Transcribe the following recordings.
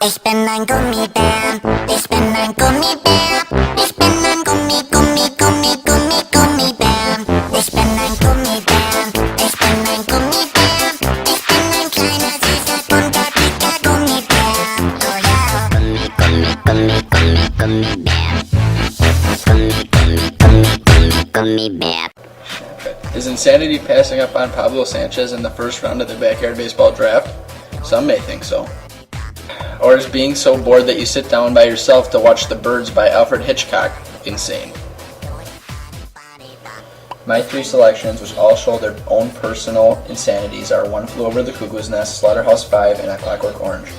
Ich bin ein Gummibär, ich bin ein Gummibär, ich bin ein Gummibär. Ich bin ein Gummibär, ich bin ein Gummibär, ich bin ein kleiner, süßer, bunter, dicker Gummibär. Oh ja. Gummibär. Is insanity passing up on Pablo Sanchez in the first round of the Backyard Baseball Draft? Some may think so. Or is being so bored that you sit down by yourself to watch The Birds by Alfred Hitchcock insane? My three selections, which all show their own personal insanities, are One Flew Over the Cuckoo's Nest, Slaughterhouse-Five, and A Clockwork Orange.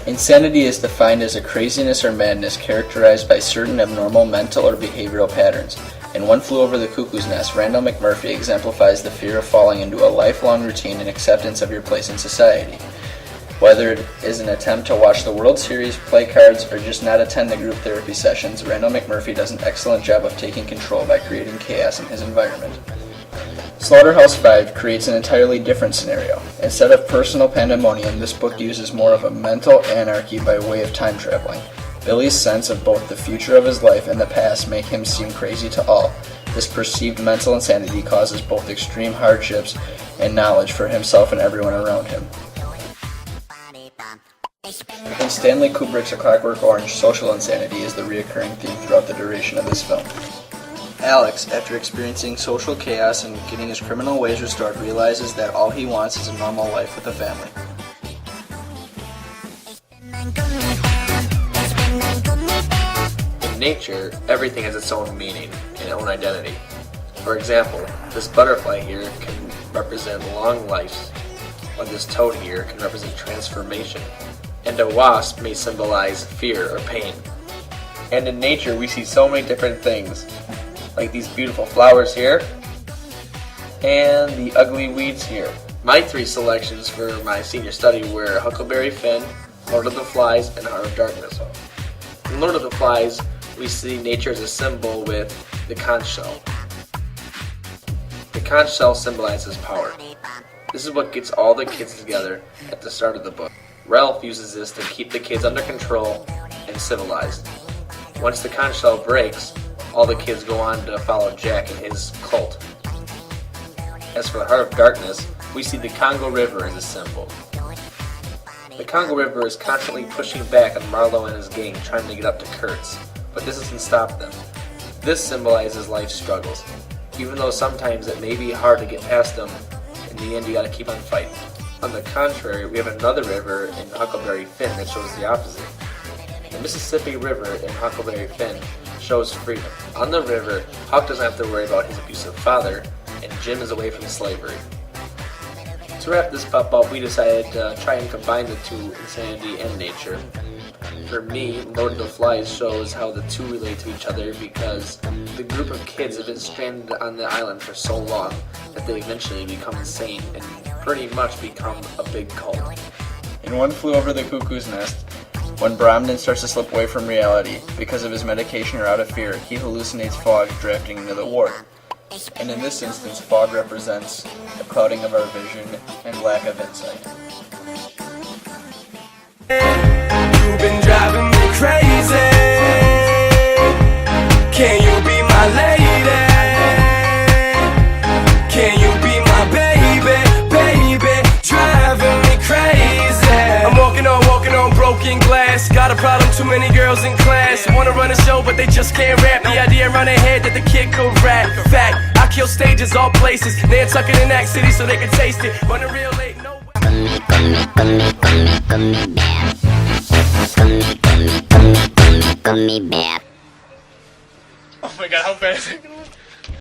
Insanity is defined as a craziness or madness characterized by certain abnormal mental or behavioral patterns. In One Flew Over the Cuckoo's Nest, Randall McMurphy exemplifies the fear of falling into a lifelong routine and acceptance of your place in society. Whether it is an attempt to watch the World Series, play cards, or just not attend the group therapy sessions, Randall McMurphy does an excellent job of taking control by creating chaos in his environment. Slaughterhouse-Five creates an entirely different scenario. Instead of personal pandemonium, this book uses more of a mental anarchy by way of time traveling. Billy's sense of both the future of his life and the past make him seem crazy to all. This perceived mental insanity causes both extreme hardships and knowledge for himself and everyone around him. In Stanley Kubrick's A Clockwork Orange, social insanity is the recurring theme throughout the duration of this film. Alex, after experiencing social chaos and getting his criminal ways restored, realizes that all he wants is a normal life with a family. In nature, everything has its own meaning and own identity. For example, this butterfly here can represent long life, while this toad here can represent transformation, and a wasp may symbolize fear or pain. And in nature, we see so many different things, like these beautiful flowers here, and the ugly weeds here. My three selections for my senior study were Huckleberry Finn, Lord of the Flies, and Heart of Darkness. In Lord of the Flies, we see nature as a symbol with the conch shell. The conch shell symbolizes power. This is what gets all the kids together at the start of the book. Ralph uses this to keep the kids under control and civilized. Once the conch shell breaks, all the kids go on to follow Jack and his cult. As for the Heart of Darkness, we see the Congo River as a symbol. The Congo River is constantly pushing back on Marlowe and his gang trying to get up to Kurtz, but this doesn't stop them. This symbolizes life's struggles. Even though sometimes it may be hard to get past them, in the end you gotta keep on fighting. On the contrary, we have another river in Huckleberry Finn that shows the opposite. The Mississippi River in Huckleberry Finn shows freedom. On the river, Huck doesn't have to worry about his abusive father, and Jim is away from slavery. To wrap this pup up, we decided to try and combine the two, insanity and nature. For me, Lord of the Flies shows how the two relate to each other because the group of kids have been stranded on the island for so long that they eventually become insane and pretty much become a big cult. In One Flew Over the Cuckoo's Nest, when Bromden starts to slip away from reality because of his medication or out of fear, he hallucinates fog drifting into the ward. And in this instance, fog represents the clouding of our vision and lack of insight. You've been driving me crazy. Can you be my lady? Can you be my baby, baby? Driving me crazy. I'm walking on broken glass. Got a problem, too many girls in class. Wanna run a show, but they just can't rap. The idea run ahead that the kid could rap. Fact, I kill stages, all places. Nantucket in that city so they can taste it. Running real late, no. Gummibär. Oh my god, how bad is it gonna look?